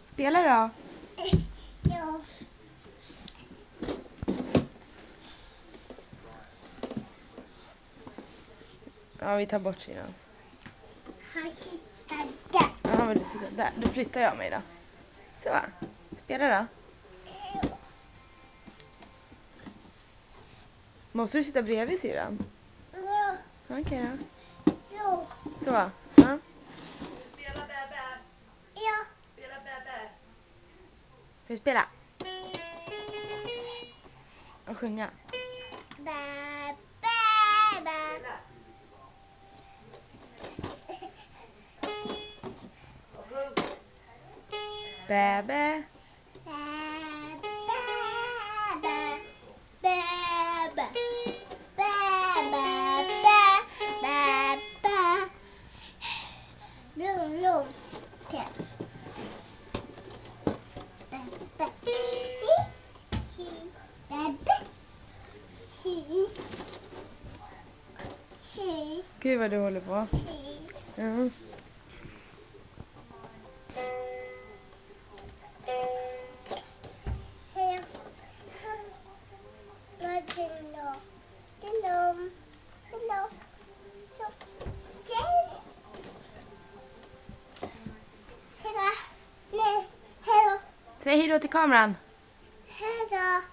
Spela då. Ja. Ja, vi tar bort sidan. Han sitter där. Ja, han vill sitta där. Då flyttar jag mig då. Så, spela då. Måste du sitta bredvid syrran? Ja. Okej då. Så. Så, ja. Spela bä-bä. Ja. Spela bä-bä. Ska vi spela? Och sjunga. Bä. Spela. Och sjung. Bäbä. Gud vad du håller på. Ja. Säg hej då till kameran. Hej då.